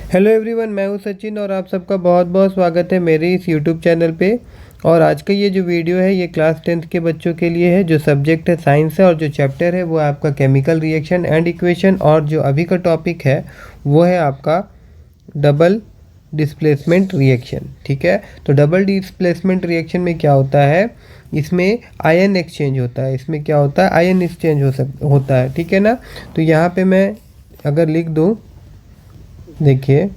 Hello everyone, मैं हूं सचिन और आप सबका बहुत बहुत स्वागत है मेरे इस यूट्यूब चैनल पे। और आज का ये जो वीडियो है ये क्लास 10th के बच्चों के लिए है। जो सब्जेक्ट है साइंस है और जो चैप्टर है वो है आपका केमिकल रिएक्शन एंड इक्वेशन। और जो अभी का टॉपिक है वो है आपका डबल डिस्प्लेसमेंट रिएक्शन। ठीक है, तो डबल डिस्प्लेसमेंट रिएक्शन में क्या होता है, इसमें आयन एक्सचेंज होता है। इसमें क्या होता है, आयन एक्सचेंज होता है। ठीक है ना। तो यहाँ पे मैं अगर लिख दूँ, देखिए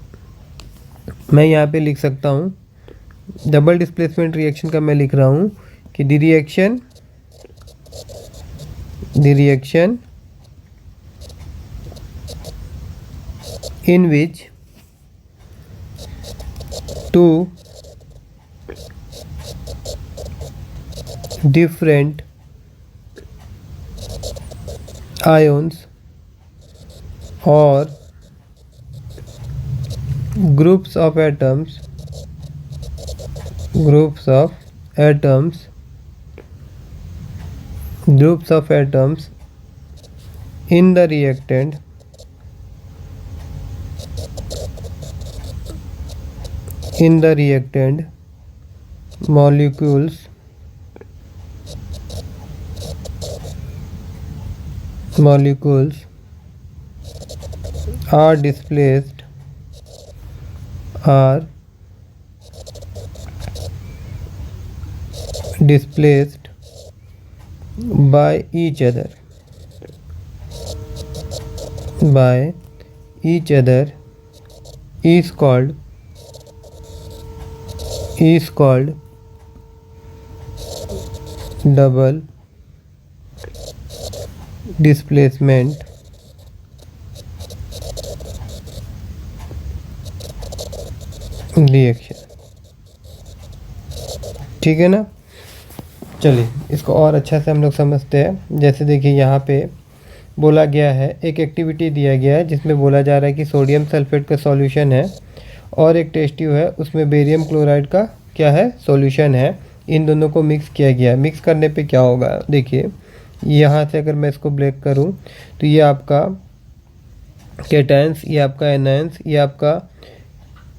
मैं यहाँ पे लिख सकता हूँ डबल डिस्प्लेसमेंट रिएक्शन का। मैं लिख रहा हूँ कि the reaction in which two different ions और groups of atoms in the reactant molecules are displaced by each other is called double displacement reaction. ठीक है ना। चलिए इसको और अच्छा से हम लोग समझते हैं। जैसे देखिए यहाँ पे बोला गया है, एक एक्टिविटी दिया गया है जिसमें बोला जा रहा है कि सोडियम सल्फेट का सॉल्यूशन है और एक टेस्ट ट्यूब है, उसमें बेरियम क्लोराइड का क्या है, सॉल्यूशन है। इन दोनों को मिक्स किया गया है। मिक्स करने पे क्या होगा, देखिए यहाँ से अगर मैं इसको ब्रेक करूँ तो ये आपका केटायंस, ये आपका एनायंस, ये आपका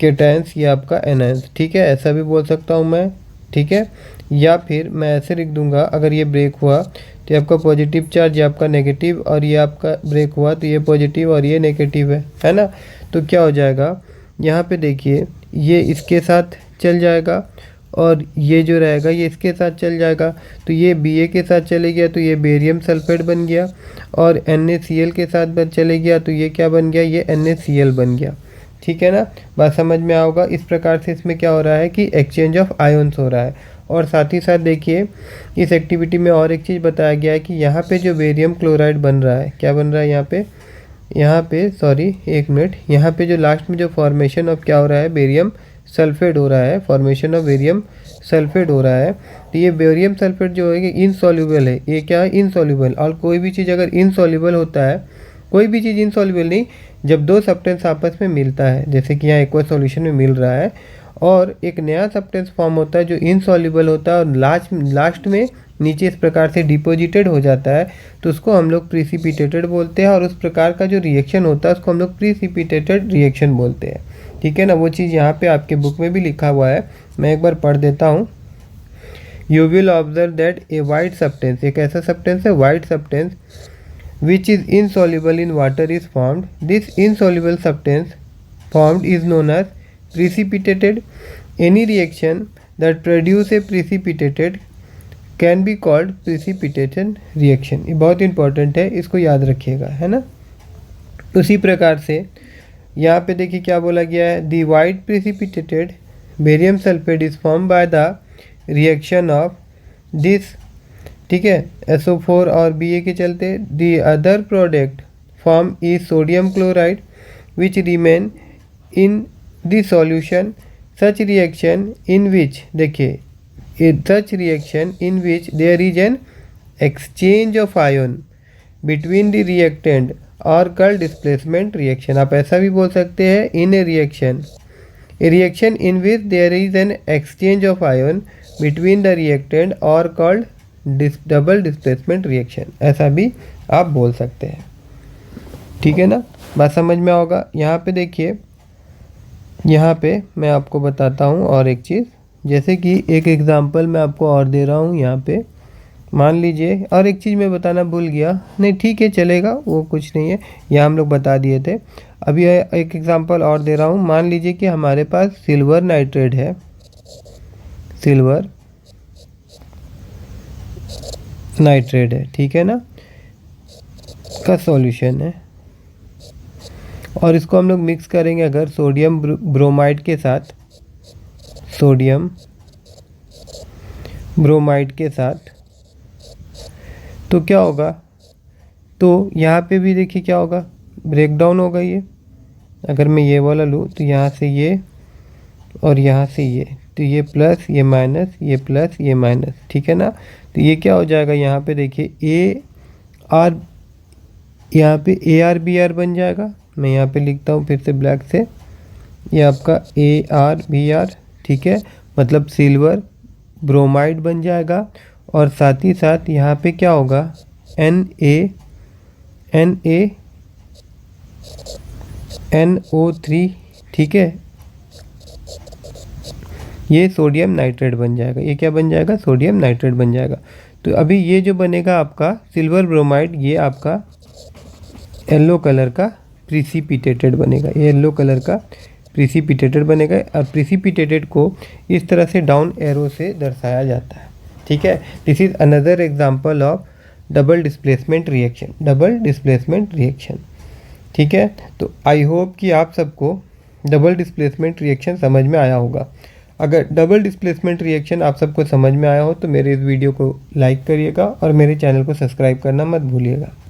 केटायंस, ये आपका एनायंस। ठीक है, ऐसा भी बोल सकता हूँ मैं। ठीक है, या फिर मैं ऐसे लिख दूंगा, अगर ये ब्रेक हुआ तो ये आपका पॉजिटिव चार्ज, ये आपका नेगेटिव, और ये आपका ब्रेक हुआ तो ये पॉजिटिव और ये नेगेटिव है ना। तो क्या हो जाएगा, यहाँ पे देखिए ये इसके साथ चल जाएगा और ये जो रहेगा ये इसके साथ चल जाएगा। तो ये Ba के साथ चले गया तो ये बेरियम सल्फेट बन गया, और NaCl के साथ चले गया तो ये क्या बन गया, ये NaCl बन गया। ठीक है ना, बात समझ में आओगा। इस प्रकार से इसमें क्या हो रहा है कि एक्सचेंज ऑफ आयन्स हो रहा है। और साथ ही साथ देखिए इस एक्टिविटी में और एक चीज़ बताया गया है कि यहाँ पे जो बेरियम क्लोराइड बन रहा है, क्या बन रहा है यहाँ पे सॉरी एक मिनट, यहाँ पे जो लास्ट में जो फॉर्मेशन ऑफ क्या हो रहा है, बेरियम सल्फेट हो रहा है, फॉर्मेशन ऑफ बेरियम सल्फेट हो रहा है। तो ये बेरियम सल्फेट जो है इनसॉल्यूबल है। ये क्या है, इनसॉल्यूबल। और कोई भी चीज़ अगर इनसॉल्यूबल होता है, कोई भी चीज़ इनसॉल्यूबल नहीं, जब दो सब्सटेंस आपस में मिलता है, जैसे कि यहाँ एक्वा सॉल्यूशन में मिल रहा है और एक नया सब्सटेंस फॉर्म होता है जो इनसॉल्यूबल होता है और लास्ट में नीचे इस प्रकार से डिपोजिटेड हो जाता है, तो उसको हम लोग प्रिसिपिटेटेड बोलते हैं। और उस प्रकार का जो रिएक्शन होता है उसको हम लोग प्रिसिपिटेटेड रिएक्शन बोलते हैं। ठीक है ना, वो चीज़ यहाँ पे आपके बुक में भी लिखा हुआ है, मैं एक बार पढ़ देता हूँ। You will observe that A white substance, एक ऐसा सब्सटेंस है white substance which is insoluble in water is formed. This insoluble substance formed is known as precipitated. Any reaction that produce a precipitated can be called precipitation reaction. ये बहुत important है, इसको याद रखिएगा, है ना। उसी प्रकार से यहाँ पे देखिए क्या बोला गया है, the white precipitated barium sulfate is formed by the reaction of this, ठीक है, SO4 और Ba के चलते। The other product form is sodium chloride which remain in the solution. Such reaction in which, देखिए such reaction in which there is an exchange of ion between the reactant और called displacement reaction. आप ऐसा भी बोल सकते हैं, in a reaction in which there is an exchange of ion between the reactant और called double displacement reaction, ऐसा भी आप बोल सकते हैं। ठीक है ना, बात समझ में होगा। यहाँ पे देखिए यहाँ पे मैं आपको बताता हूँ और एक चीज़, जैसे कि एक एग्ज़ाम्पल मैं आपको और दे रहा हूँ यहाँ पे। मान लीजिए, और एक चीज़ मैं बताना भूल गया, नहीं ठीक है चलेगा, वो कुछ नहीं है, यहाँ हम लोग बता दिए थे। अभी एक एग्ज़ाम्पल और दे रहा हूँ। मान लीजिए कि हमारे पास सिल्वर नाइट्रेट है, सिल्वर नाइट्रेट है, ठीक है ना, का सॉल्यूशन है, और इसको हम लोग मिक्स करेंगे अगर सोडियम ब्रोमाइड के साथ, सोडियम ब्रोमाइड के साथ, तो क्या होगा, तो यहाँ पे भी देखिए क्या होगा, ब्रेक डाउन होगा ये। अगर मैं ये वाला लूँ तो यहाँ से ये और यहाँ से ये, तो ये प्लस ये माइनस, ये प्लस ये माइनस, ठीक है ना। तो ये क्या हो जाएगा, यहाँ पे देखिए ए आर, यहाँ पे ए आर बी आर बन जाएगा। मैं यहाँ पे लिखता हूँ फिर से ब्लैक से, ये आपका ए आर बी आर, ठीक है, मतलब सिल्वर ब्रोमाइड बन जाएगा। और साथ ही साथ यहाँ पे क्या होगा, NaNO3, ठीक है, ये सोडियम नाइट्रेट बन जाएगा। ये क्या बन जाएगा, सोडियम नाइट्रेट बन जाएगा। तो अभी ये जो बनेगा आपका सिल्वर ब्रोमाइड, ये आपका येलो कलर का प्रिसिपिटेटेड बनेगा, ये येलो कलर का प्रिसिपिटेटेड बनेगा। और प्रिसिपिटेटेड को इस तरह से डाउन एरो से दर्शाया जाता है, ठीक है। This is another example of double displacement reaction, double displacement reaction, ठीक है। तो आई होप कि आप सबको डबल डिस्प्लेसमेंट रिएक्शन समझ में आया होगा। अगर डबल डिस्प्लेसमेंट रिएक्शन आप सबको समझ में आया हो तो मेरे इस वीडियो को लाइक करिएगा और मेरे चैनल को सब्सक्राइब करना मत भूलिएगा।